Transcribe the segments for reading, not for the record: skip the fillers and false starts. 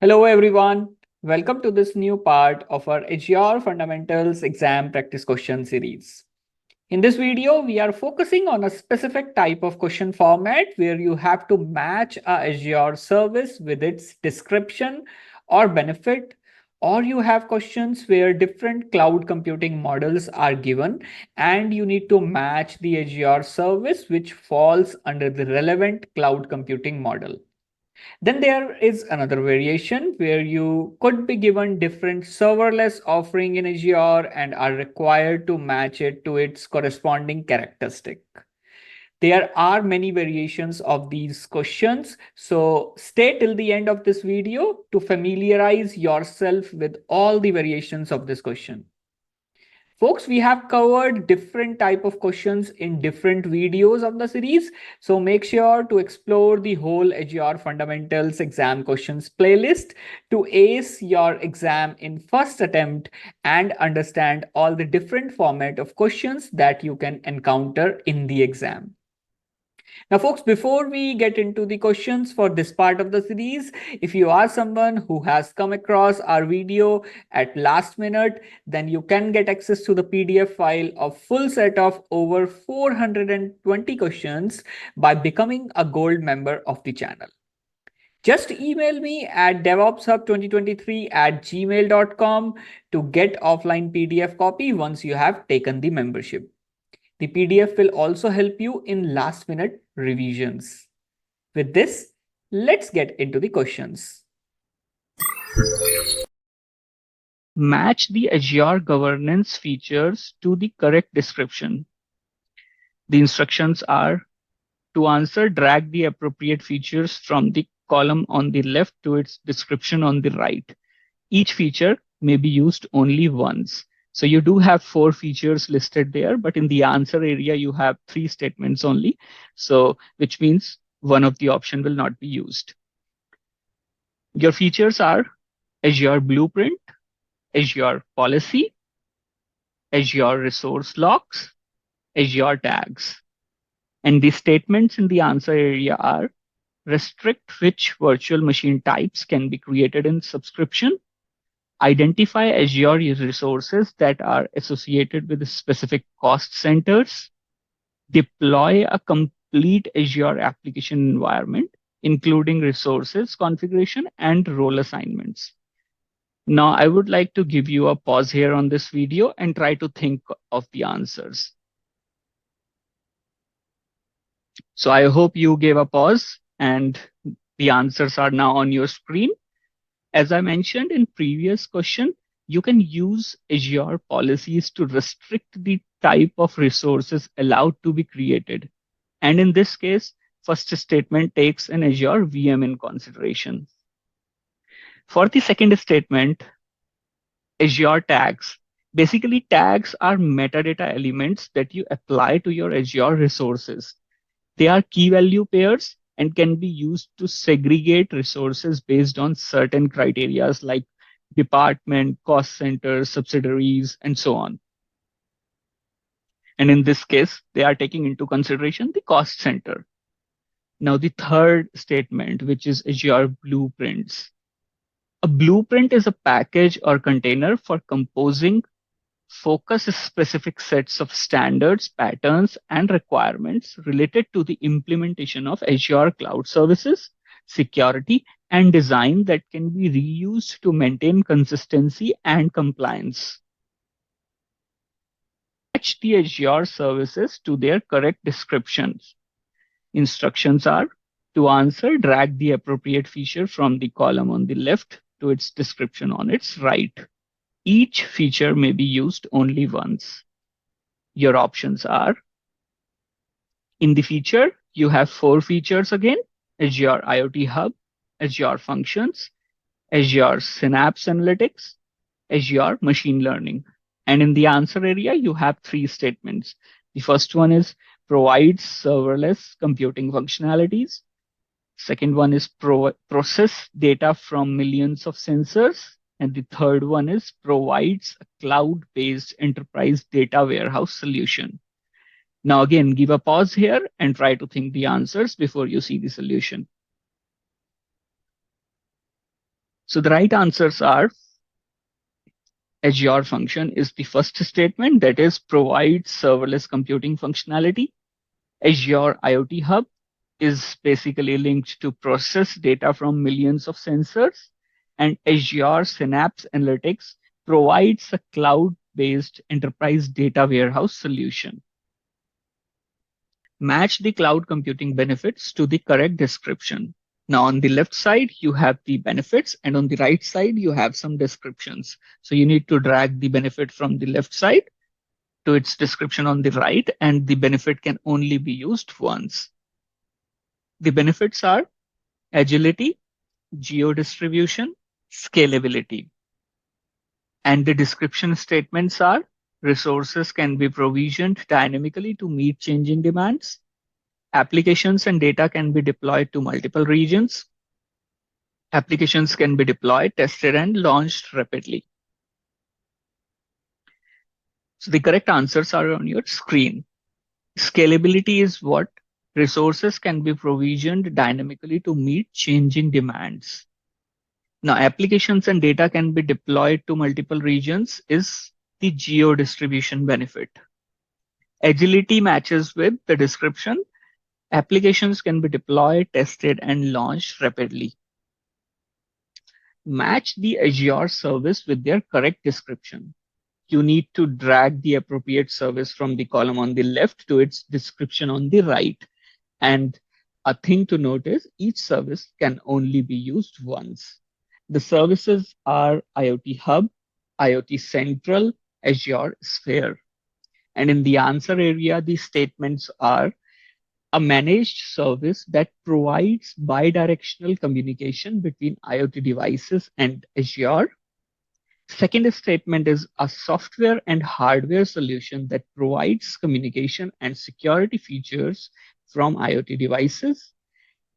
Hello everyone. Welcome to this new part of our Azure Fundamentals exam practice question series. In this video, we are focusing on a specific type of question format where you have to match a Azure service with its description or benefit, or you have questions where different cloud computing models are given and you need to match the Azure service which falls under the relevant cloud computing model. Then there is another variation where you could be given different serverless offering in Azure and are required to match it to its corresponding characteristic. There are many variations of these questions, so stay till the end of this video to familiarize yourself with all the variations of this question. Folks, we have covered different type of questions in different videos of the series. So make sure to explore the whole Azure Fundamentals exam questions playlist to ace your exam in first attempt and understand all the different format of questions that you can encounter in the exam. Now, folks, before we get into the questions for this part of the series, if you are someone who has come across our video at last minute, then you can get access to the PDF file of full set of over 420 questions by becoming a gold member of the channel. Just email me at devopshub2023@gmail.com to get offline PDF copy once you have taken the membership. The PDF will also help you in last minute revisions. With this, let's get into the questions. Match the Azure governance features to the correct description. The instructions are: to answer, drag the appropriate features from the column on the left to its description on the right. Each feature may be used only once. So you do have 4 features listed there, but in the answer area, you have 3 statements only. So which means one of the option will not be used. Your features are Azure Blueprint, Azure Policy, Azure Resource Logs, Azure Tags. And the statements in the answer area are: restrict which virtual machine types can be created in subscription, identify Azure resources that are associated with specific cost centers, deploy a complete Azure application environment, including resources, configuration, and role assignments. Now, I would like to give you a pause here on this video and try to think of the answers. So I hope you gave a pause and the answers are now on your screen. As I mentioned in previous question, you can use Azure policies to restrict the type of resources allowed to be created. And in this case, first statement takes an Azure VM in consideration. For the second statement, Azure tags. Basically, tags are metadata elements that you apply to your Azure resources. They are key value pairs and can be used to segregate resources based on certain criteria like department, cost centers, subsidiaries, and so on. And in this case, they are taking into consideration the cost center. Now, the third statement, which is Azure blueprints. A blueprint is a package or container for composing focus-specific sets of standards, patterns, and requirements related to the implementation of Azure cloud services, security, and design that can be reused to maintain consistency and compliance. Match the Azure services to their correct descriptions. Instructions are: to answer, drag the appropriate feature from the column on the left to its description on its right. Each feature may be used only once. Your options are: in the feature, you have 4 features again: Azure IoT Hub, Azure Functions, Azure Synapse Analytics, Azure Machine Learning. And in the answer area, you have 3 statements. The first one is provides serverless computing functionalities. Second one is process data from millions of sensors. And the third one is provides a cloud-based enterprise data warehouse solution. Now, again, give a pause here and try to think the answers before you see the solution. So the right answers are Azure function is the first statement, that is provides serverless computing functionality. Azure IoT Hub is basically linked to process data from millions of sensors, and Azure Synapse Analytics provides a cloud-based enterprise data warehouse solution. Match the cloud computing benefits to the correct description. Now, on the left side, you have the benefits, and on the right side, you have some descriptions. So you need to drag the benefit from the left side to its description on the right, and the benefit can only be used once. The benefits are agility, geo-distribution, scalability. And the description statements are resources can be provisioned dynamically to meet changing demands. Applications and data can be deployed to multiple regions. Applications can be deployed, tested, and launched rapidly. So the correct answers are on your screen. Scalability is what? Resources can be provisioned dynamically to meet changing demands. Now, applications and data can be deployed to multiple regions is the geo distribution benefit. Agility matches with the description. Applications can be deployed, tested, and launched rapidly. Match the Azure service with their correct description. You need to drag the appropriate service from the column on the left to its description on the right. And a thing to note is each service can only be used once. The services are IoT Hub, IoT Central, Azure Sphere. And in the answer area, the statements are a managed service that provides bidirectional communication between IoT devices and Azure. Second statement is a software and hardware solution that provides communication and security features from IoT devices.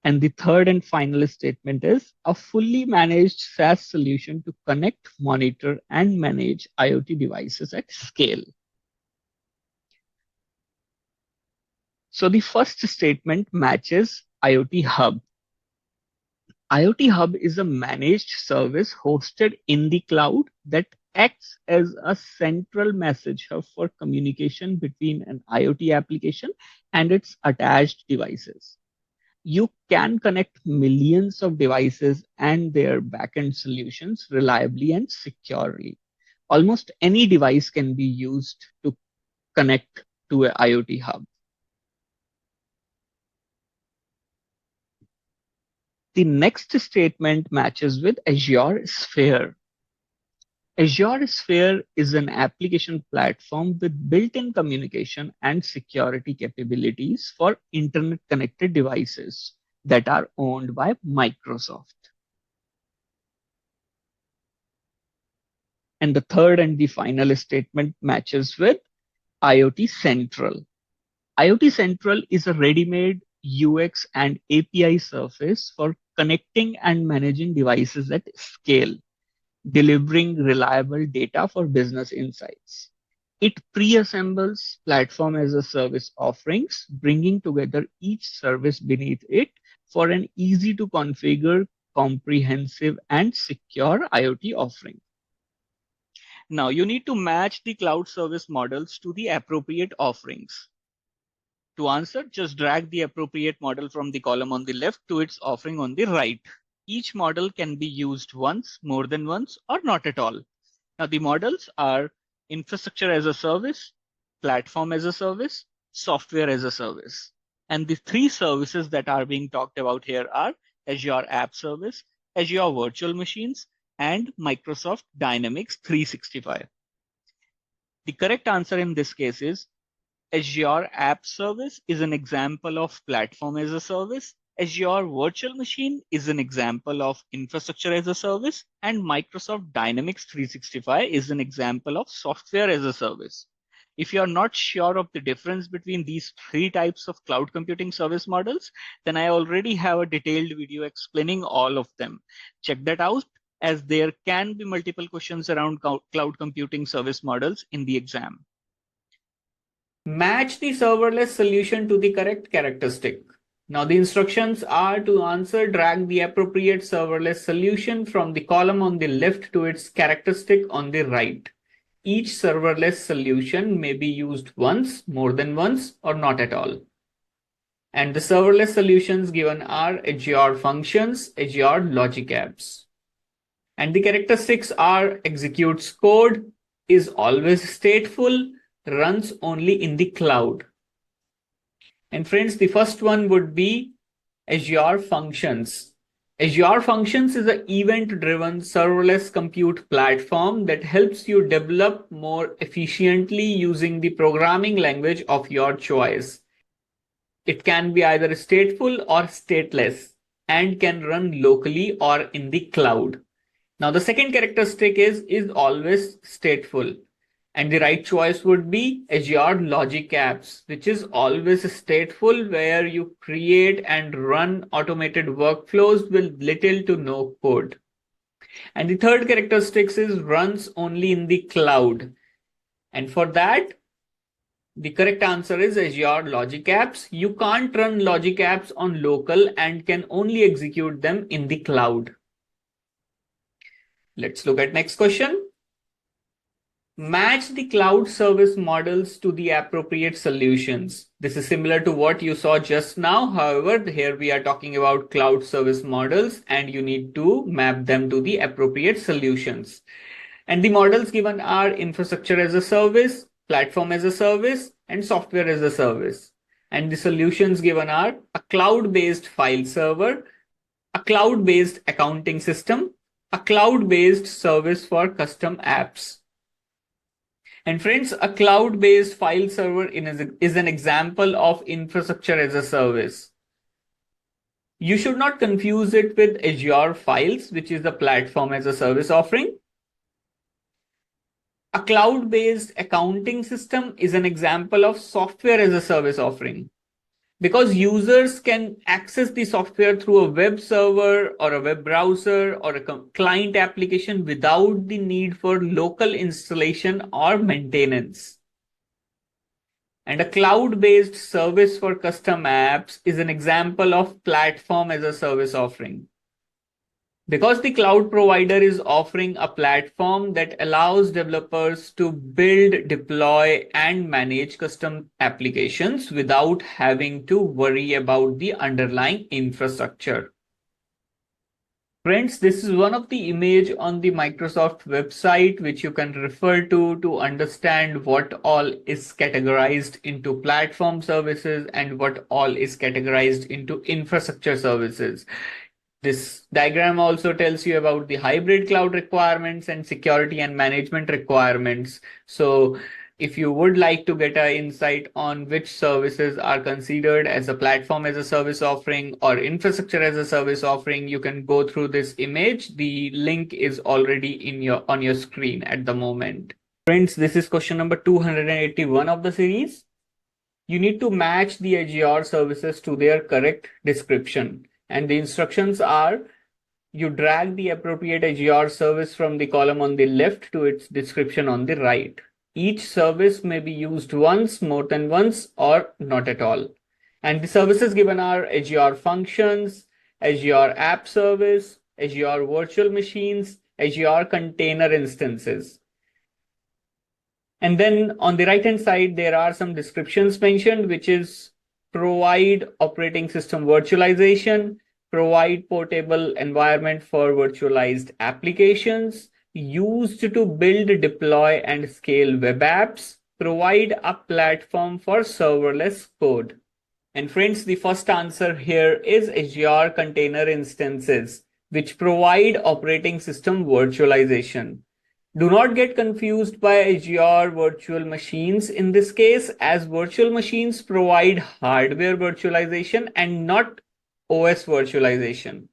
And the third and final statement is a fully managed SaaS solution to connect, monitor, and manage IoT devices at scale. So the first statement matches IoT Hub. IoT Hub is a managed service hosted in the cloud that acts as a central message hub for communication between an IoT application and its attached devices. You can connect millions of devices and their backend solutions reliably and securely. Almost any device can be used to connect to an IoT hub. The next statement matches with Azure Sphere. Azure Sphere is an application platform with built-in communication and security capabilities for internet-connected devices that are owned by Microsoft. And the third and the final statement matches with IoT Central. IoT Central is a ready-made UX and API surface for connecting and managing devices at scale, delivering reliable data for business insights. It pre-assembles platform as a service offerings, bringing together each service beneath it for an easy to configure, comprehensive, and secure IoT offering. Now, you need to match the cloud service models to the appropriate offerings. To answer, just drag the appropriate model from the column on the left to its offering on the right. Each model can be used once, more than once, or not at all. Now, the models are infrastructure as a service, platform as a service, software as a service. And the three services that are being talked about here are Azure App Service, Azure Virtual Machines, and Microsoft Dynamics 365. The correct answer in this case is Azure App Service is an example of platform as a service. Azure Virtual Machine is an example of infrastructure as a service, and Microsoft Dynamics 365 is an example of software as a service. If you are not sure of the difference between these three types of cloud computing service models, then I already have a detailed video explaining all of them. Check that out, as there can be multiple questions around cloud computing service models in the exam. Match the serverless solution to the correct characteristic. Now the instructions are to answer, drag the appropriate serverless solution from the column on the left to its characteristic on the right. Each serverless solution may be used once, more than once, or not at all. And the serverless solutions given are Azure Functions, Azure Logic Apps. And the characteristics are executes code, is always stateful, runs only in the cloud. And friends, the first one would be Azure Functions. Azure Functions is an event-driven serverless compute platform that helps you develop more efficiently using the programming language of your choice. It can be either stateful or stateless and can run locally or in the cloud. Now, the second characteristic is always stateful. And the right choice would be Azure Logic Apps, which is always stateful, where you create and run automated workflows with little to no code. And the third characteristic is runs only in the cloud. And for that, the correct answer is Azure Logic Apps. You can't run Logic Apps on local and can only execute them in the cloud. Let's look at next question. Match the cloud service models to the appropriate solutions. This is similar to what you saw just now. However, here we are talking about cloud service models and you need to map them to the appropriate solutions. And the models given are infrastructure as a service, platform as a service, and software as a service. And the solutions given are a cloud-based file server, a cloud-based accounting system, a cloud-based service for custom apps. And friends, a cloud-based file server is an example of infrastructure as a service. You should not confuse it with Azure Files, which is the platform as a service offering. A cloud-based accounting system is an example of software as a service offering, because users can access the software through a web server or a web browser or a client application without the need for local installation or maintenance. And a cloud-based service for custom apps is an example of platform as a service offering, because the cloud provider is offering a platform that allows developers to build, deploy, and manage custom applications without having to worry about the underlying infrastructure. Friends, this is one of the image on the Microsoft website, which you can refer to understand what all is categorized into platform services and what all is categorized into infrastructure services. This diagram also tells you about the hybrid cloud requirements and security and management requirements. So if you would like to get an insight on which services are considered as a platform as a service offering or infrastructure as a service offering, you can go through this image. The link is already on your screen at the moment. Friends, this is question number 281 of the series. You need to match the Azure services to their correct description. And the instructions are, you drag the appropriate Azure service from the column on the left to its description on the right. Each service may be used once, more than once, or not at all. And the services given are Azure Functions, Azure App Service, Azure Virtual Machines, Azure Container Instances. And then on the right-hand side, there are some descriptions mentioned, which is provide operating system virtualization, provide portable environment for virtualized applications, used to build, deploy, and scale web apps, provide a platform for serverless code. And friends, the first answer here is Azure Container Instances, which provide operating system virtualization. Do not get confused by Azure virtual machines in this case, as virtual machines provide hardware virtualization and not OS virtualization.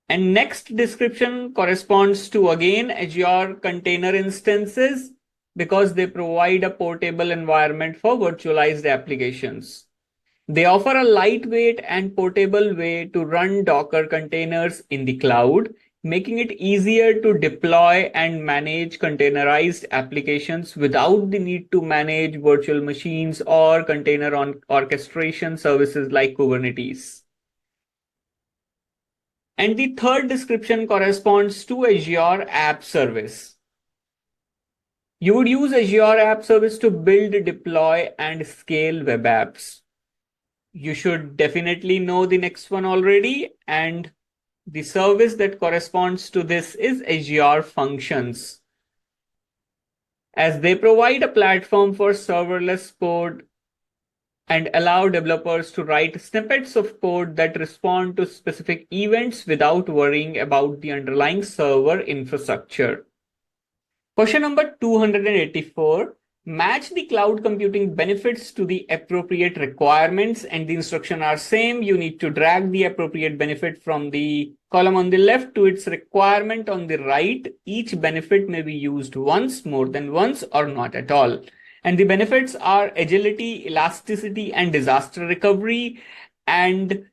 And next description corresponds to again Azure Container Instances, because they provide a portable environment for virtualized applications. They offer a lightweight and portable way to run Docker containers in the cloud, making it easier to deploy and manage containerized applications without the need to manage virtual machines or container orchestration services like Kubernetes. And the third description corresponds to Azure App Service. You would use Azure App Service to build, deploy, and scale web apps. You should definitely know the next one already, and the service that corresponds to this is Azure Functions, as they provide a platform for serverless code and allow developers to write snippets of code that respond to specific events without worrying about the underlying server infrastructure. Question number 284. Match the cloud computing benefits to the appropriate requirements, and the instructions are same. You need to drag the appropriate benefit from the column on the left to its requirement on the right. Each benefit may be used once, more than once, or not at all. And the benefits are agility, elasticity, and disaster recovery. And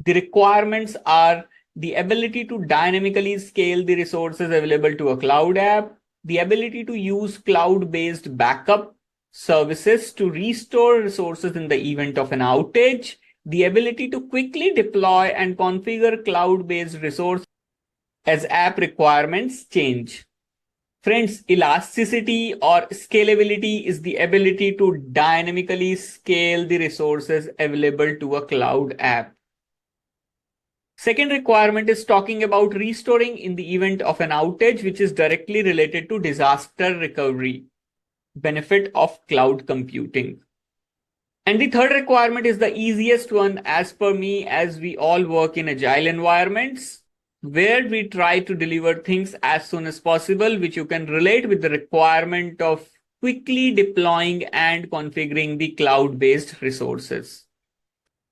the requirements are the ability to dynamically scale the resources available to a cloud app, the ability to use cloud-based backup services to restore resources in the event of an outage, the ability to quickly deploy and configure cloud-based resources as app requirements change. Friends, elasticity or scalability is the ability to dynamically scale the resources available to a cloud app. Second requirement is talking about restoring in the event of an outage, which is directly related to disaster recovery, benefit of cloud computing. And the third requirement is the easiest one as per me, as we all work in agile environments, where we try to deliver things as soon as possible, which you can relate with the requirement of quickly deploying and configuring the cloud-based resources.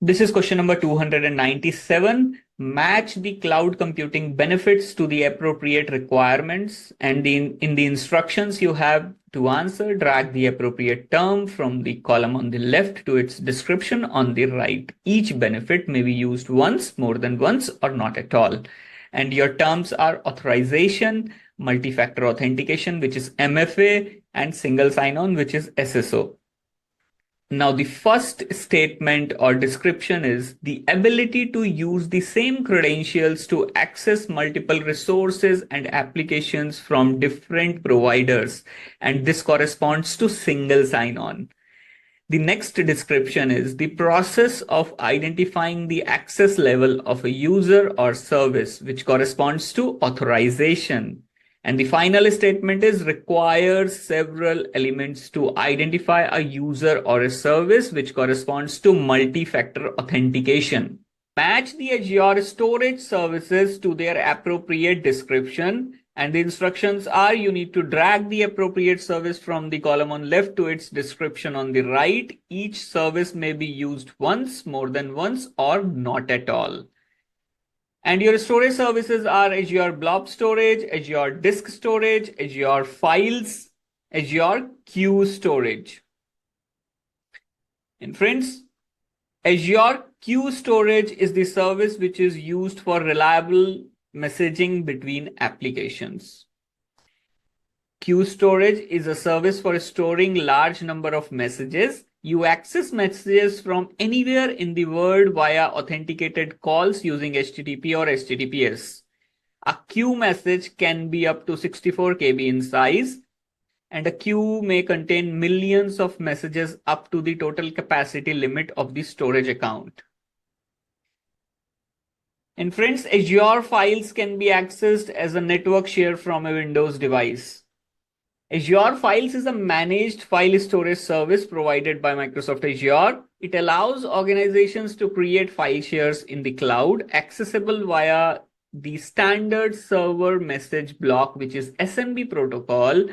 This is question number 297. Match the cloud computing benefits to the appropriate requirements. And in the instructions you have to answer, drag the appropriate term from the column on the left to its description on the right. Each benefit may be used once, more than once, or not at all. And your terms are authorization, multi-factor authentication, which is MFA, and single sign-on, which is SSO. Now, the first statement or description is the ability to use the same credentials to access multiple resources and applications from different providers. And this corresponds to single sign-on. The next description is the process of identifying the access level of a user or service, which corresponds to authorization. And the final statement is requires several elements to identify a user or a service, which corresponds to multi-factor authentication. Match the Azure storage services to their appropriate description. And the instructions are you need to drag the appropriate service from the column on left to its description on the right. Each service may be used once, more than once, or not at all. And your storage services are Azure Blob Storage, Azure Disk Storage, Azure Files, Azure Queue Storage. And friends, Azure Queue Storage is the service which is used for reliable messaging between applications. Queue storage is a service for storing large number of messages. You access messages from anywhere in the world via authenticated calls using HTTP or HTTPS. A queue message can be up to 64 KB in size, and a queue may contain millions of messages up to the total capacity limit of the storage account. And friends, Azure Files can be accessed as a network share from a Windows device. Azure Files is a managed file storage service provided by Microsoft Azure. It allows organizations to create file shares in the cloud, accessible via the standard server message block, which is SMB protocol,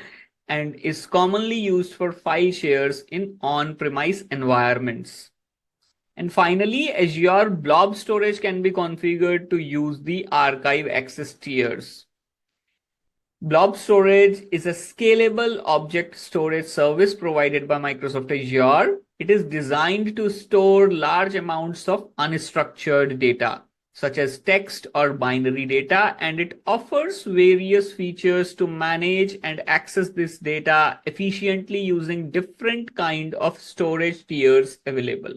and is commonly used for file shares in on-premise environments. And finally, Azure Blob Storage can be configured to use the archive access tiers. Blob Storage is a scalable object storage service provided by Microsoft Azure. It is designed to store large amounts of unstructured data. such as text or binary data, and it offers various features to manage and access this data efficiently using different kind of storage tiers available.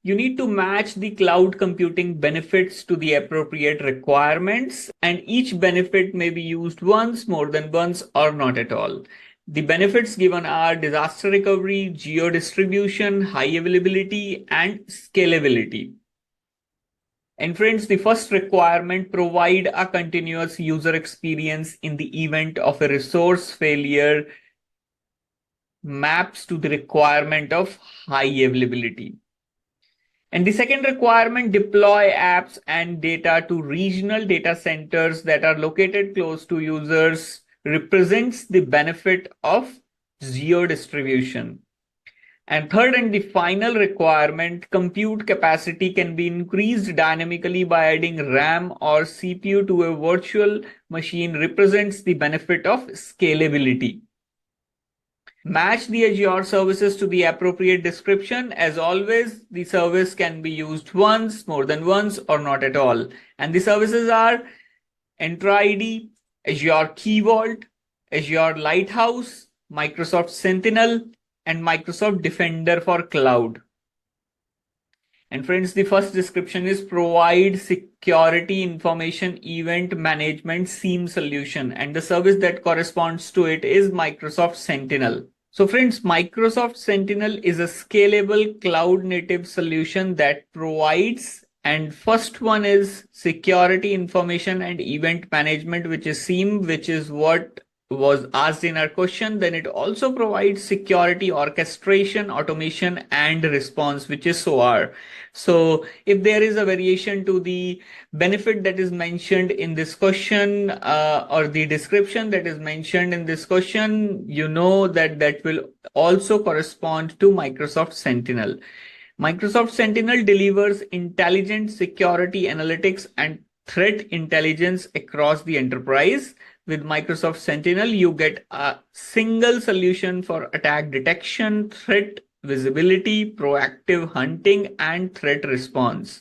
You need to match the cloud computing benefits to the appropriate requirements, and each benefit may be used once, more than once, or not at all. The benefits given are disaster recovery, geo distribution, high availability, and scalability. And friends, the first requirement, provide a continuous user experience in the event of a resource failure, maps to the requirement of high availability. And the second requirement, deploy apps and data to regional data centers that are located close to users, represents the benefit of geo distribution. And third and the final requirement, compute capacity can be increased dynamically by adding RAM or CPU to a virtual machine, represents the benefit of scalability. Match the Azure services to the appropriate description. As always, the service can be used once, more than once, or not at all. And the services are Entra ID, Azure Key Vault, Azure Lighthouse, Microsoft Sentinel, and Microsoft Defender for Cloud. And friends, the first description is provide security information event management SIEM solution, and the service that corresponds to it is Microsoft Sentinel. So friends, Microsoft Sentinel is a scalable cloud native solution that provides, and first one is security information and event management, which is SIEM, which is what was asked in our question. Then it also provides security orchestration, automation, and response, which is SOAR. So if there is a variation to the benefit that is mentioned in this question, or the description that is mentioned in this question, you know that that will also correspond to Microsoft Sentinel. Microsoft Sentinel delivers intelligent security analytics and threat intelligence across the enterprise. With Microsoft Sentinel, you get a single solution for attack detection, threat visibility, proactive hunting, and threat response.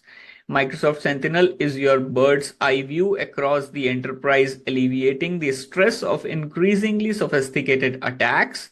Microsoft Sentinel is your bird's eye view across the enterprise, alleviating the stress of increasingly sophisticated attacks,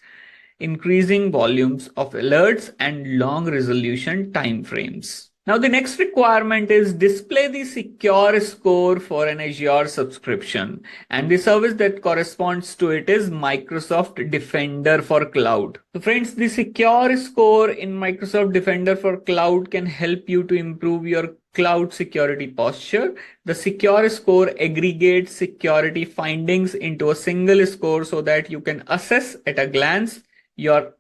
increasing volumes of alerts, and long resolution timeframes. Now, the next requirement is display the secure score for an Azure subscription, and the service that corresponds to it is Microsoft Defender for Cloud. So friends, the secure score in Microsoft Defender for Cloud can help you to improve your cloud security posture. The secure score aggregates security findings into a single score so that you can assess at a glance your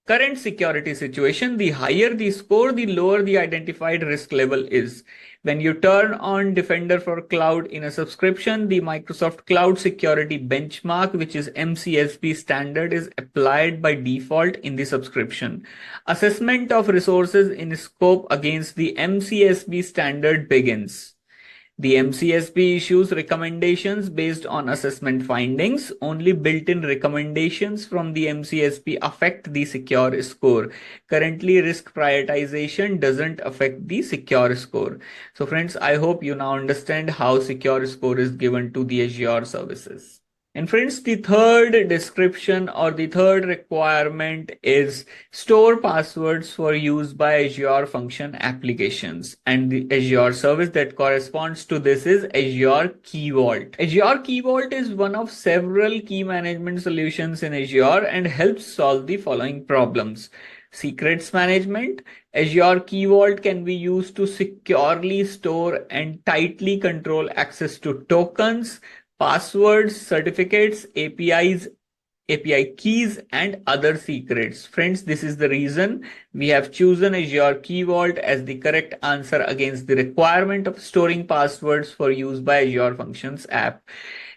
current security situation. The higher the score, the lower the identified risk level is. When you turn on Defender for Cloud in a subscription, the Microsoft Cloud Security Benchmark, which is MCSB standard, is applied by default in the subscription. Assessment of resources in scope against the MCSB standard begins. The MCSB issues recommendations based on assessment findings. Only built-in recommendations from the MCSB affect the secure score. Currently, risk prioritization doesn't affect the secure score. So friends, I hope you now understand how secure score is given to the Azure services. And friends, the third description or the third requirement is store passwords for use by Azure function applications. And the Azure service that corresponds to this is Azure Key Vault. Azure Key Vault is one of several key management solutions in Azure and helps solve the following problems. Secrets management. Azure Key Vault can be used to securely store and tightly control access to tokens, passwords, certificates, APIs, API keys, and other secrets. Friends, this is the reason we have chosen Azure Key Vault as the correct answer against the requirement of storing passwords for use by Azure Functions app.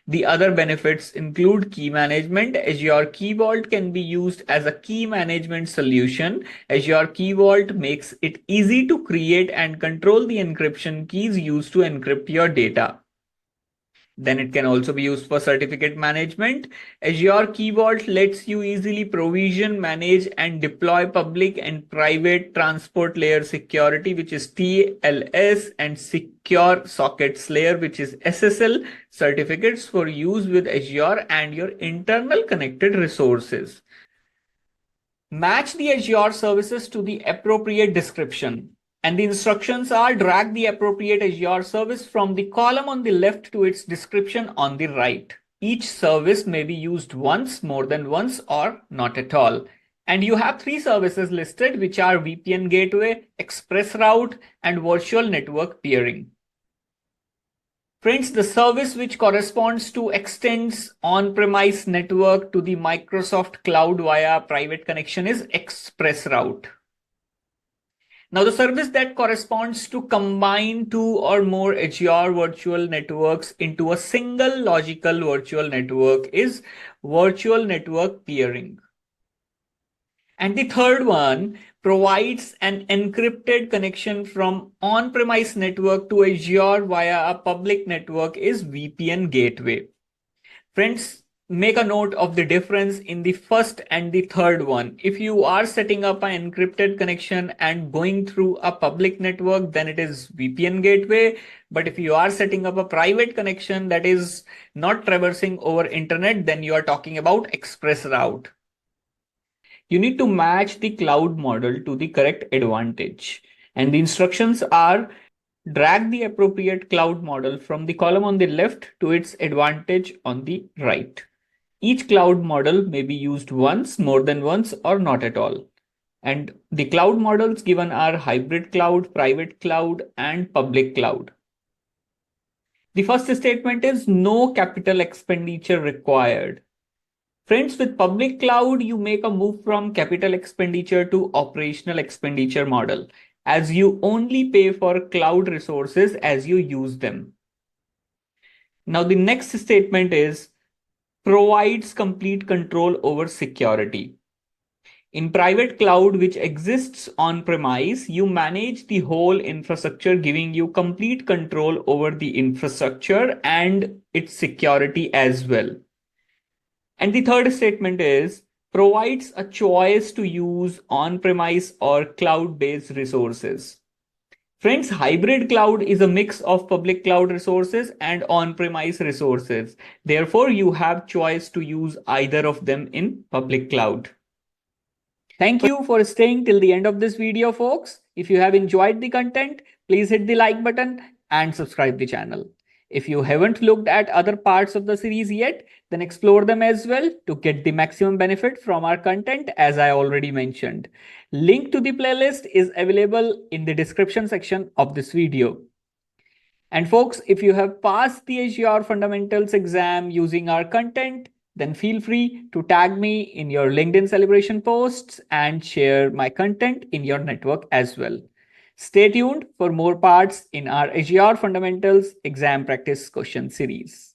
The other benefits include key management. Azure Key Vault can be used as a key management solution. Azure Key Vault makes it easy to create and control the encryption keys used to encrypt your data. Then it can also be used for certificate management. Azure Key Vault lets you easily provision, manage, and deploy public and private transport layer security, which is TLS, and secure sockets layer, which is SSL certificates for use with Azure and your internal connected resources. Match the Azure services to the appropriate description. And the instructions are: drag the appropriate Azure service from the column on the left to its description on the right. Each service may be used once, more than once, or not at all. And you have three services listed, which are VPN Gateway, Express Route, and Virtual Network Peering. Friends, the service which corresponds to extends on-premise network to the Microsoft cloud via private connection is Express Route. Now, the service that corresponds to combine two or more Azure virtual networks into a single logical virtual network is Virtual Network Peering. And the third one provides an encrypted connection from on-premise network to Azure via a public network is VPN Gateway. Friends, make a note of the difference in the first and the third one. If you are setting up an encrypted connection and going through a public network, then it is VPN Gateway. But if you are setting up a private connection that is not traversing over internet, then you are talking about Express Route. You need to match the cloud model to the correct advantage. And the instructions are: drag the appropriate cloud model from the column on the left to its advantage on the right. Each cloud model may be used once, more than once, or not at all. And the cloud models given are hybrid cloud, private cloud, and public cloud. The first statement is no capital expenditure required. Friends, with public cloud, you make a move from capital expenditure to operational expenditure model, as you only pay for cloud resources as you use them. Now, the next statement is provides complete control over security. In private cloud, which exists on premise, you manage the whole infrastructure, giving you complete control over the infrastructure and its security as well. And the third statement is provides a choice to use on-premise or cloud-based resources. Friends, hybrid cloud is a mix of public cloud resources and on-premise resources. Therefore, you have choice to use either of them in public cloud. Thank you for staying till the end of this video, folks. If you have enjoyed the content, please hit the like button and subscribe the channel. If you haven't looked at other parts of the series yet, then explore them as well to get the maximum benefit from our content, as I already mentioned. Link to the playlist is available in the description section of this video. And folks, if you have passed the Azure Fundamentals exam using our content, then feel free to tag me in your LinkedIn celebration posts and share my content in your network as well. Stay tuned for more parts in our Azure Fundamentals exam practice question series.